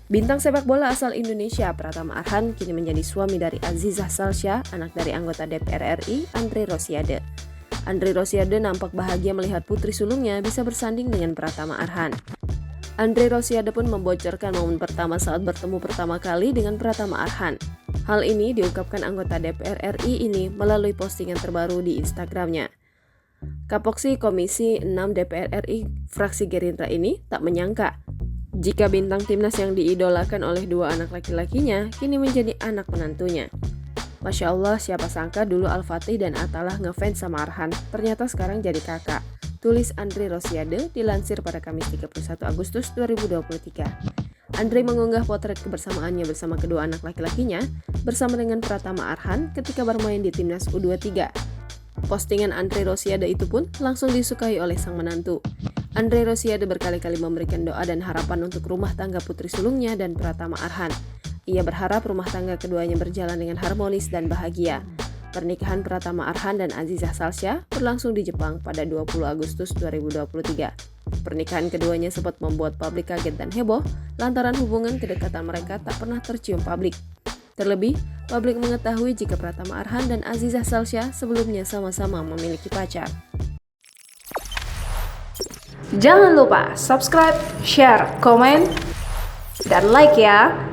Bintang sepak bola asal Indonesia Pratama Arhan kini menjadi suami dari Azizah Salsya, anak dari anggota DPR RI Andre Rosiade. Andre Rosiade nampak bahagia melihat putri sulungnya bisa bersanding dengan Pratama Arhan. Andre Rosiade pun membocorkan momen pertama saat bertemu pertama kali dengan Pratama Arhan. Hal ini diungkapkan anggota DPR RI ini melalui postingan terbaru di Instagramnya. Kapoksi Komisi 6 DPR RI fraksi Gerindra ini tak menyangka jika bintang timnas yang diidolakan oleh dua anak laki-lakinya kini menjadi anak menantunya. Masya Allah, siapa sangka dulu Al-Fatih dan Atalah ngefans sama Arhan, ternyata sekarang jadi kakak. Tulis Andre Rosiade dilansir pada Kamis 31 Agustus 2023. Andre mengunggah potret kebersamaannya bersama kedua anak laki-lakinya bersama dengan Pratama Arhan ketika bermain di timnas U23. Postingan Andre Rosiade itu pun langsung disukai oleh sang menantu. Andre Rosiade berkali-kali memberikan doa dan harapan untuk rumah tangga putri sulungnya dan Pratama Arhan. Ia berharap rumah tangga keduanya berjalan dengan harmonis dan bahagia. Pernikahan Pratama Arhan dan Azizah Salsya berlangsung di Jepang pada 20 Agustus 2023. Pernikahan keduanya sempat membuat publik kaget dan heboh lantaran hubungan kedekatan mereka tak pernah tercium publik. Terlebih, publik mengetahui jika Pratama Arhan dan Azizah Salsya sebelumnya sama-sama memiliki pacar. Jangan lupa subscribe, share, komen, dan like ya!